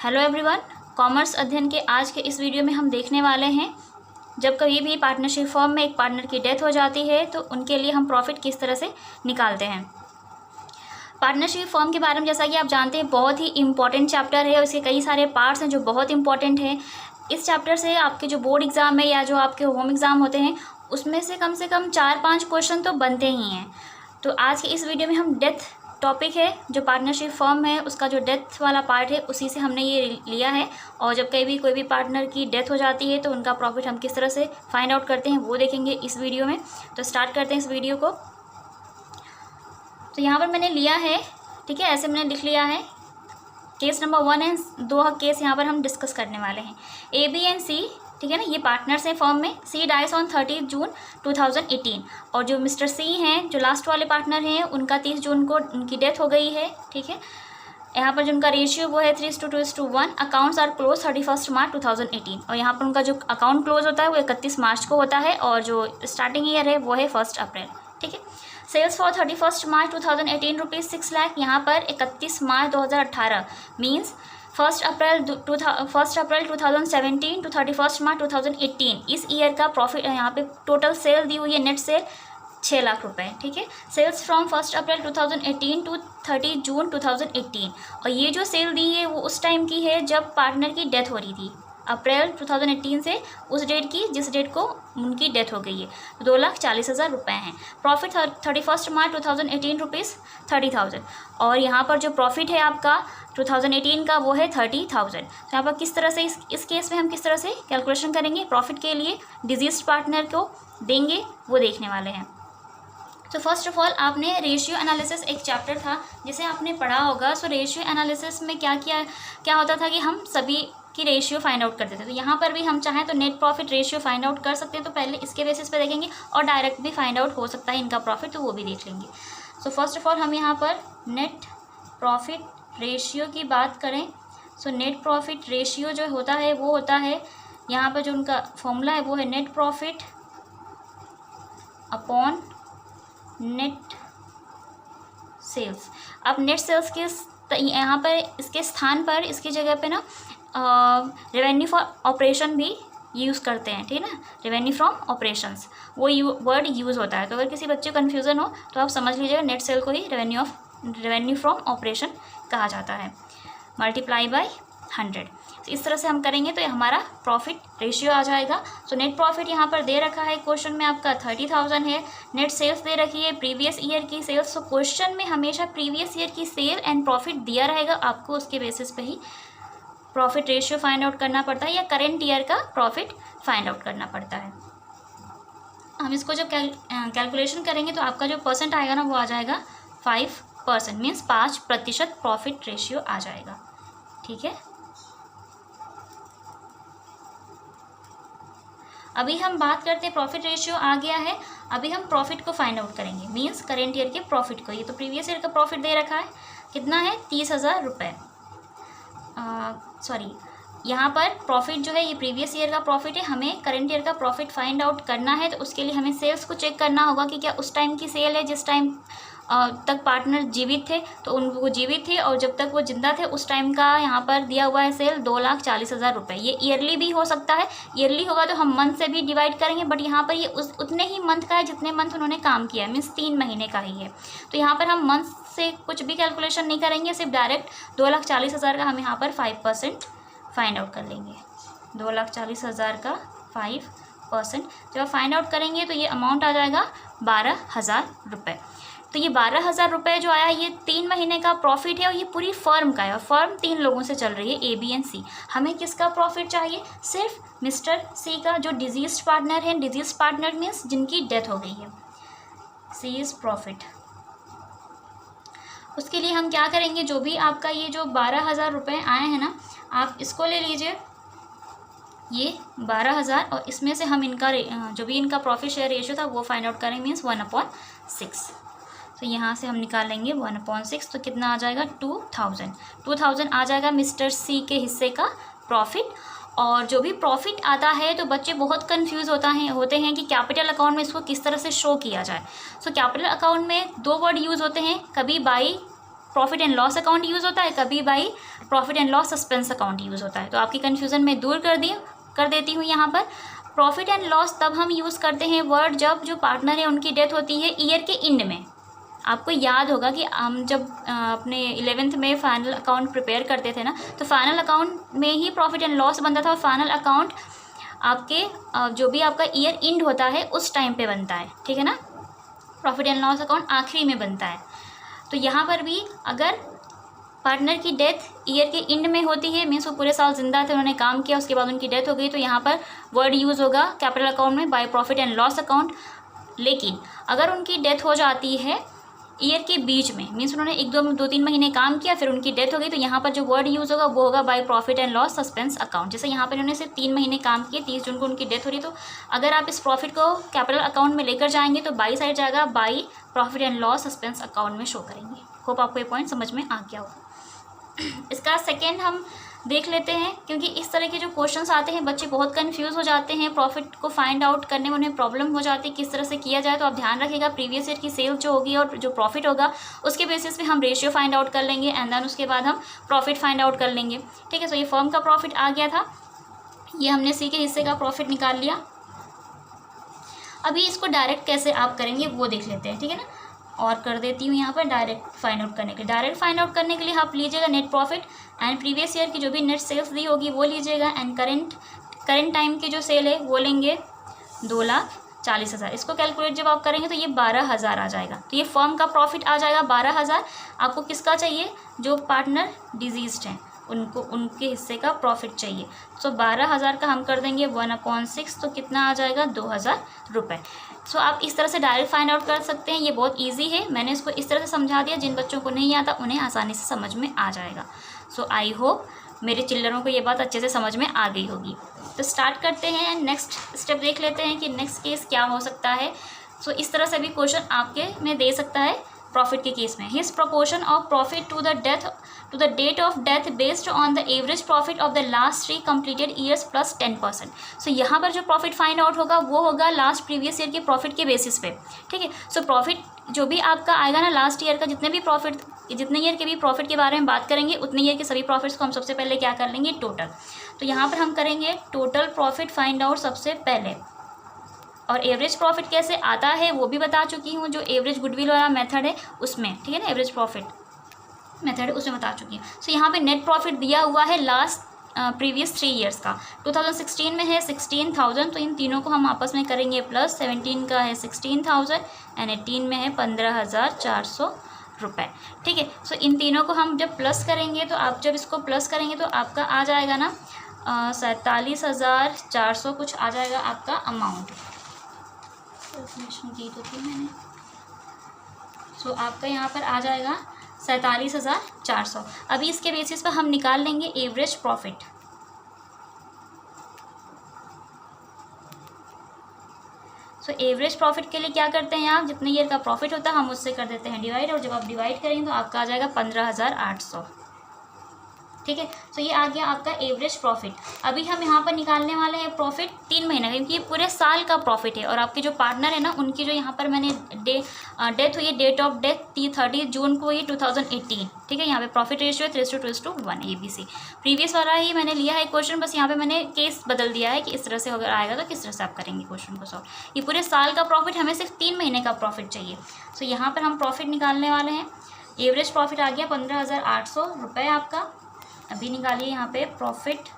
Hello everyone, commerce अध्ययन के आज के इस वीडियो में हम देखने वाले हैं जब कभी भी पार्टनरशिप फर्म में एक पार्टनर की डेथ हो जाती है तो उनके लिए हम प्रॉफिट किस तरह से निकालते हैं। पार्टनरशिप फर्म के बारे में जैसा कि आप जानते हैं बहुत ही इम्पॉर्टेंट चैप्टर है और इसके कई सारे पार्ट्स हैं जो बहुत इंपॉर्टेंट हैं। इस चैप्टर से आपके जो बोर्ड एग्ज़ाम है या जो आपके होम एग्ज़ाम होते हैं उसमें से कम 4-5 क्वेश्चन तो बनते ही हैं। तो आज के इस वीडियो में हम डेथ टॉपिक है, जो पार्टनरशिप फर्म है उसका जो डेथ वाला पार्ट है उसी से हमने ये लिया है। और जब कभी भी कोई भी पार्टनर की डेथ हो जाती है तो उनका प्रॉफिट हम किस तरह से फाइंड आउट करते हैं वो देखेंगे इस वीडियो में। तो स्टार्ट करते हैं इस वीडियो को। तो यहाँ पर मैंने लिया है, ठीक है, ऐसे मैंने लिख लिया है। केस नंबर 1 एंड 2 केस यहाँ पर हम डिस्कस करने वाले हैं। ए बी एंड सी, ठीक है ना, ये पार्टनर्स हैं फर्म में। सी डाइस ऑन 30 जून 2018 और जो मिस्टर सी हैं जो लास्ट वाले पार्टनर हैं उनका 30 जून को उनकी डेथ हो गई है, ठीक है। यहाँ पर जो उनका रेशियो वो है 3:2:1। अकाउंट्स आर क्लोज 31 मार्च 2018 और यहाँ पर उनका जो अकाउंट क्लोज होता है वो 31 मार्च को होता है और जो स्टार्टिंग ईयर है वो है 1 अप्रैल, ठीक है। Sales for 31 March 2018 rupees 6 lakh. यहाँ पर 31 March 2018 means 1 April 2017 to 31 March 2018 इस ईयर का प्रॉफिट यहाँ पे टोटल सेल दी हुई है, नेट सेल 6 लाख रुपए, ठीक है। सेल्स फ्रॉम 1 अप्रैल 2018 टू 30 जून 2018 और ये जो सेल दी है वो उस टाइम की है जब पार्टनर की डेथ हो रही थी, अप्रैल 2018 से उस डेट की जिस डेट को उनकी डेथ हो गई है। 2,40,000 रुपये हैं। प्रॉफिट 31 मार्च 2018 रुपीज़ 30,000 और यहाँ पर जो प्रॉफिट है आपका 2018 का वो है 30,000। तो यहाँ पर किस तरह से इस केस में हम किस तरह से कैलकुलेशन करेंगे प्रॉफिट के लिए डिजीज्ड पार्टनर को देंगे वो देखने वाले हैं। तो फर्स्ट ऑफ ऑल आपने रेशियो एनालिसिस एक चैप्टर था जिसे आपने पढ़ा होगा। सो रेशियो एनालिसिस में क्या होता था कि हम सभी की रेशियो फाइंड आउट करते थे। तो यहाँ पर भी हम चाहें तो net profit ratio find out कर सकते हैं। तो पहले इसके बेसिस पे देखेंगे और डायरेक्ट भी फाइंड आउट हो सकता है इनका प्रॉफिट, तो वो भी देख लेंगे। सो फर्स्ट ऑफ ऑल हम यहाँ पर नेट प्रॉफिट रेशियो की बात करें। सो नेट प्रॉफिट रेशियो जो होता है वो होता है यहाँ पर जो उनका फॉर्मूला है वो है net profit upon net sales. अब नेट सेल्स के यहाँ पर इसके स्थान पर इसकी जगह पे ना रेवेन्यू फॉर ऑपरेशन भी यूज़ करते हैं, ठीक है ना। रेवेन्यू फ्रॉम ऑपरेशंस वो वर्ड यूज़ होता है। तो अगर किसी बच्चे को कन्फ्यूज़न हो तो आप समझ लीजिएगा नेट सेल को ही रेवेन्यू फ्रॉम ऑपरेशन कहा जाता है, मल्टीप्लाई बाय 100। तो इस तरह से हम करेंगे तो ये हमारा प्रॉफिट रेशियो आ जाएगा। सो नेट प्रॉफिट यहाँ पर दे रखा है क्वेश्चन में आपका 30,000 है। नेट सेल्स दे रखी है प्रीवियस ईयर की सेल्स। सो क्वेश्चन में हमेशा प्रीवियस ईयर की सेल एंड प्रॉफिट दिया रहेगा, आपको उसके बेसिस पे ही प्रॉफिट रेशियो फाइंड आउट करना पड़ता है या करेंट ईयर का प्रॉफिट फाइंड आउट करना पड़ता है। हम इसको जब कैलकुलेशन करेंगे तो आपका जो परसेंट आएगा ना वो आ जाएगा 5%, मीन्स 5% प्रॉफिट रेशियो आ जाएगा, ठीक है। अभी हम बात करते हैं प्रॉफिट रेशियो आ गया है, अभी हम प्रॉफिट को फाइंड आउट करेंगे, मीन्स करेंट ईयर के प्रॉफिट को। ये तो प्रीवियस ईयर का प्रॉफिट दे रखा है, कितना है 30,000 रुपये। सॉरी, यहाँ पर प्रॉफिट जो है ये प्रीवियस ईयर का प्रॉफिट है, हमें करंट ईयर का प्रॉफिट फाइंड आउट करना है। तो उसके लिए हमें सेल्स को चेक करना होगा कि क्या उस टाइम की सेल है जिस टाइम तक पार्टनर जीवित थे, तो वो जीवित थे और जब तक वो जिंदा थे उस टाइम का यहाँ पर दिया हुआ है सेल 2,40,000 रुपये। ये ईयरली भी हो सकता है, ईयरली होगा तो हम मंथ से भी डिवाइड करेंगे, बट यहाँ पर ये उतने ही मंथ का है जितने मंथ उन्होंने काम किया है, मीन्स 3 महीने का ही है। तो यहाँ पर हम मंथ से कुछ भी कैलकुलेशन नहीं करेंगे, सिर्फ डायरेक्ट 2,40,000 का हम यहाँ पर 5% फाइंड आउट कर लेंगे। 2,40,000 का 5% जब फाइंड आउट करेंगे तो ये अमाउंट आ जाएगा 12,000 रुपये। तो ये 12,000 रुपये जो आया ये 3 महीने का प्रॉफिट है और ये पूरी फर्म का है और फर्म 3 लोगों से चल रही है, ए बी एंड सी। हमें किसका प्रॉफिट चाहिए? सिर्फ मिस्टर सी का, जो डिजीज्ड पार्टनर है। डिजीज्ड पार्टनर मीन्स जिनकी डेथ हो गई है, सी इज प्रॉफिट। उसके लिए हम क्या करेंगे, जो भी आपका ये जो 12,000 रुपये आए हैं ना, आप इसको ले लीजिए, ये 12,000 और इसमें से हम इनका जो भी इनका प्रॉफिट शेयर रेशियो था वो फाइंड आउट करेंगे, मीन्स 1/6। तो यहाँ से हम निकालेंगे 1/6, तो कितना आ जाएगा 2,000 आ जाएगा मिस्टर सी के हिस्से का प्रॉफिट। और जो भी प्रॉफिट आता है तो बच्चे बहुत कंफ्यूज होते हैं कि कैपिटल अकाउंट में इसको किस तरह से शो किया जाए। सो कैपिटल अकाउंट में 2 वर्ड यूज़ होते हैं, कभी by profit and loss account use होता है, कभी by profit and loss suspense account use होता है। तो आपकी कन्फ्यूज़न मैं दूर कर देती हूँ। यहाँ पर प्रॉफिट एंड लॉस तब हम यूज़ करते हैं वर्ड जब जो पार्टनर है उनकी डेथ होती है ईयर के एंड में। आपको याद होगा कि हम जब अपने 11th में फाइनल अकाउंट प्रिपेयर करते थे ना, तो फाइनल अकाउंट में ही प्रॉफिट एंड लॉस बनता था और फाइनल अकाउंट आपके जो भी आपका ईयर एंड होता है उस टाइम पे बनता है, ठीक है ना। प्रॉफिट एंड लॉस अकाउंट आखिरी में बनता है। तो यहाँ पर भी अगर पार्टनर की डेथ ईयर के एंड में होती है, मीन्स वो पूरे साल जिंदा थे, उन्होंने काम किया, उसके बाद उनकी डेथ हो गई, तो यहाँ पर वर्ड यूज़ होगा कैपिटल अकाउंट में by profit and loss account. लेकिन अगर उनकी डेथ हो जाती है ईयर के बीच में, मीन्स उन्होंने 2-3 महीने काम किया फिर उनकी डेथ हो गई, तो यहाँ पर जो वर्ड यूज़ होगा वो होगा by profit and loss suspense account. जैसे यहाँ पर उन्होंने सिर्फ 3 महीने काम किए, 30 जून को उनकी डेथ हो रही, तो अगर आप इस प्रॉफिट को कैपिटल अकाउंट में लेकर जाएंगे तो बाई साइड जाएगा by profit and loss suspense account में शो करेंगे। होप आपको ये पॉइंट समझ में आ गया होगा। इसका सेकेंड हम देख लेते हैं, क्योंकि इस तरह के जो क्वेश्चंस आते हैं बच्चे बहुत कंफ्यूज हो जाते हैं, प्रॉफिट को फाइंड आउट करने में उन्हें प्रॉब्लम हो जाती है किस तरह से किया जाए। तो आप ध्यान रखिएगा, प्रीवियस ईयर की सेल जो होगी और जो प्रॉफिट होगा उसके बेसिस पे हम रेशियो फाइंड आउट कर लेंगे एंड देन उसके बाद हम प्रॉफिट फाइंड आउट कर लेंगे, ठीक है। सो ये फर्म का प्रॉफिट आ गया था, ये हमने सी के हिस्से का प्रॉफिट निकाल लिया। अभी इसको डायरेक्ट कैसे आप करेंगे वो देख लेते हैं, ठीक है ना। और कर देती हूँ यहाँ पर डायरेक्ट फाइंड आउट करने के लिए। डायरेक्ट फाइंड आउट करने के लिए आप लीजिएगा net profit and previous year की जो भी नेट सेल्स दी होगी वो लीजिएगा एंड करेंट टाइम की जो सेल है वो लेंगे 2,40,000। इसको कैलकुलेट जब आप करेंगे तो ये 12,000 आ जाएगा। तो ये फर्म का प्रॉफिट आ जाएगा 12,000। आपको किसका चाहिए? जो पार्टनर डिजीज्ड हैं उनको उनके हिस्से का प्रॉफिट चाहिए। सो 12,000 का हम कर देंगे 1/6, तो कितना आ जाएगा? 2,000 रुपये। सो आप इस तरह से डायरेक्ट फाइंड आउट कर सकते हैं, ये बहुत इजी है। मैंने इसको इस तरह से समझा दिया, जिन बच्चों को नहीं आता उन्हें आसानी से समझ में आ जाएगा। सो आई होप मेरे चिल्ड्रनों को ये बात अच्छे से समझ में आ गई होगी। तो स्टार्ट करते हैं एंड नेक्स्ट स्टेप देख लेते हैं कि नेक्स्ट केस क्या हो सकता है। सो इस तरह से भी क्वेश्चन आपके में दे सकता है प्रॉफिट के केस में। His proportion of profit to the date of death based on the average profit of the last 3 completed years plus 10%। So यहाँ पर जो प्रॉफिट फाइंड आउट होगा वो होगा लास्ट प्रीवियस ईयर के प्रॉफिट के बेसिस पे, ठीक है। सो प्रॉफिट जो भी आपका आएगा ना लास्ट ईयर का, जितने ईयर के भी प्रॉफिट के बारे में बात करेंगे उतने ईयर के सभी प्रॉफिट्स को हम सबसे पहले क्या कर लेंगे? टोटल। तो यहाँ पर हम करेंगे टोटल प्रॉफिट फाइंड आउट सबसे पहले। और एवरेज प्रॉफिट कैसे आता है वो भी बता चुकी हूँ, जो एवरेज गुडविल वाला मेथड है उसमें, ठीक है ना, एवरेज प्रॉफिट मेथड है उसमें बता चुकी हूँ। सो यहाँ पे नेट प्रॉफिट दिया हुआ है लास्ट प्रीवियस 3 ईयर्स का। 2016 में है 16,000, तो इन तीनों को हम आपस में करेंगे प्लस। 17 का है 16,000 एंड 18 में है 15,400 रुपये, ठीक है। सो इन तीनों को हम जब प्लस करेंगे, तो आप जब इसको प्लस करेंगे तो आपका आ जाएगा ना 47,400 कुछ आ जाएगा आपका अमाउंट। कैलकुलेशन की तो थी मैंने। सो आपका यहाँ पर आ जाएगा 47,400। अभी इसके बेसिस पर हम निकाल लेंगे average profit. So average profit के लिए क्या करते हैं आप? जितने ईयर का प्रॉफिट होता है हम उससे कर देते हैं डिवाइड, और जब आप डिवाइड करेंगे तो आपका आ जाएगा 15,800, ठीक है। तो ये आ गया आपका एवरेज प्रॉफिट। अभी हम यहाँ पर निकालने वाले हैं प्रॉफिट 3 महीने का, क्योंकि ये पूरे साल का प्रॉफिट है। और आपके जो पार्टनर है ना उनकी जो यहाँ पर मैंने डेथ हुई है, डेट ऑफ डेथ 30 जून को हुई 2018, ठीक है। यहाँ पे प्रॉफिट रेशियो 3:1 ABC। प्रीवियस वाला ही मैंने लिया है क्वेश्चन, बस यहाँ पे मैंने केस बदल दिया है कि इस तरह से अगर आएगा तो किस तरह से आप करेंगे क्वेश्चन को सॉल्व। ये पूरे साल का प्रॉफिट, हमें सिर्फ 3 महीने का प्रॉफिट चाहिए। सो यहाँ पर हम प्रॉफिट निकालने वाले हैं। एवरेज प्रॉफिट आ गया 15,800 रुपये आपका। अभी निकालिए यहाँ पे प्रॉफिट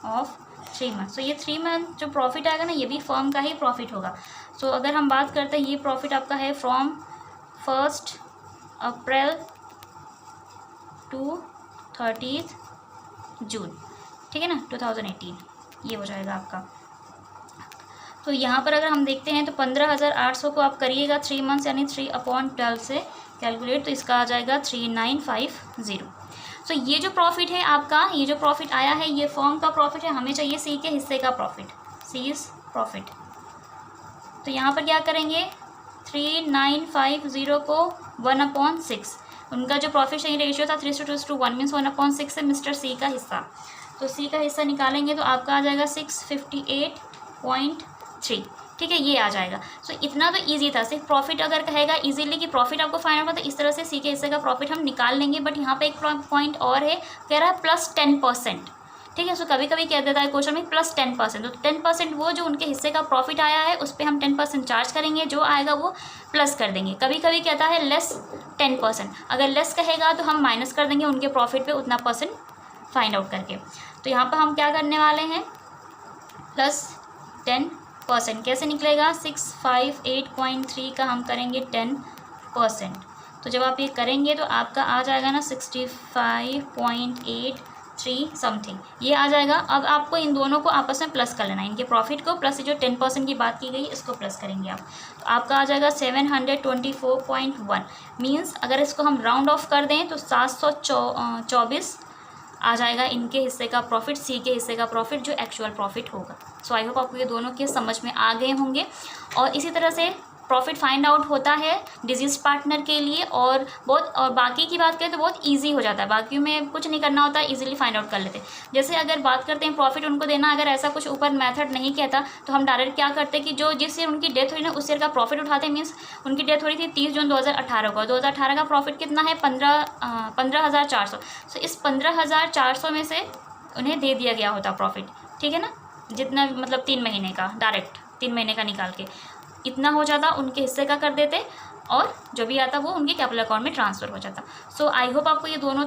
ऑफ 3 मंथ। सो ये 3 मंथ जो प्रॉफिट आएगा ना ये भी फर्म का ही प्रॉफिट होगा। सो अगर हम बात करते हैं, ये प्रॉफिट आपका है फ्रॉम 1 अप्रैल टू 30 जून, ठीक है ना, 2018, ये हो जाएगा आपका। तो यहाँ पर अगर हम देखते हैं तो 15,800 को आप करिएगा 3 मंथ्स यानी 3/12 से कैलकुलेट, तो इसका आ जाएगा 3950। तो ये जो प्रॉफिट है आपका, ये जो प्रॉफिट आया है ये फर्म का प्रॉफिट है। हमें चाहिए सी के हिस्से का प्रॉफिट, सी इज प्रॉफिट। तो यहाँ पर क्या करेंगे? 3950 को 1/6, उनका जो प्रॉफिट शेयरिंग रेशियो था 3:1 मीन्स 1/6 है मिस्टर सी का हिस्सा। तो सी का हिस्सा निकालेंगे तो आपका आ जाएगा 658.3, ठीक है, ये आ जाएगा। सो इतना तो ईजी था। सिर्फ प्रॉफिट अगर कहेगा इजीली कि प्रॉफिट आपको फाइंड आउट करना, तो इस तरह से सी के हिस्से का प्रॉफिट हम निकाल लेंगे। बट यहाँ पे एक पॉइंट और है, कह रहा है +10%। ठीक है, सो कभी कभी कह देता है क्वेश्चन में +10%, तो 10% वो जो उनके हिस्से का प्रॉफिट आया है उस पर हम 10% चार्ज करेंगे, जो आएगा वो प्लस कर देंगे। कभी कभी कहता है -10%, अगर लेस कहेगा तो हम माइनस कर देंगे उनके प्रॉफिट पे उतना % फाइंड आउट करके। तो यहाँ पर हम क्या करने वाले हैं, +10%। कैसे निकलेगा, 658.3 का हम करेंगे 10%। तो जब आप ये करेंगे तो आपका आ जाएगा ना 65.83 समथिंग, ये आ जाएगा। अब आपको इन दोनों को आपस में प्लस कर लेना है, इनके प्रॉफिट को प्लस जो 10% की बात की गई इसको प्लस करेंगे आप। तो आपका आ जाएगा 724.1। मीन्स अगर इसको हम राउंड ऑफ कर दें तो 724 आ जाएगा इनके हिस्से का प्रॉफिट, सी के हिस्से का प्रॉफिट, जो एक्चुअल प्रॉफिट होगा। सो आई होप आपको ये दोनों के समझ में आ गए होंगे। और इसी तरह से प्रॉफिट फाइंड आउट होता है डिजीज पार्टनर के लिए, और बाकी की बात करें तो बहुत इजी हो जाता है, बाकी में कुछ नहीं करना होता है, इजीली फाइंड आउट कर लेते हैं। जैसे अगर बात करते हैं प्रॉफिट उनको देना, अगर ऐसा कुछ ऊपर मेथड नहीं कहता तो हम डायरेक्ट क्या करते हैं कि जो जिस ईयर उनकी डेथ हुई ना उस ईयर का प्रॉफिट उठाते हैं। मीन्स उनकी डेथ हो रही थी 30 जून 2018 को, 2018 का प्रॉफिट कितना है 15,400। सो इस 15,400 में से उन्हें दे दिया गया होता प्रॉफिट, ठीक है ना, जितना मतलब 3 महीने का, डायरेक्ट 3 महीने का निकाल के इतना हो जाता, उनके हिस्से का कर देते और जो भी आता वो उनके कैपिटल अकाउंट में ट्रांसफ़र हो जाता। सो आई होप आपको ये दोनों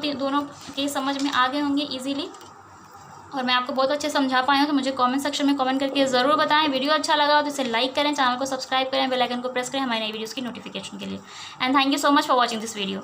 के समझ में आ गए होंगे इजीली, और मैं आपको बहुत अच्छे समझा पाई हूँ। तो मुझे कमेंट सेक्शन में कमेंट करके ज़रूर बताएं। वीडियो अच्छा लगा हो तो इसे लाइक करें, चैनल को सब्सक्राइब करें, बेल आइकन को प्रेस करें हमारी नई वीडियोज़ की नोटिफिकेशन के लिए। And thank you so much for watching this video.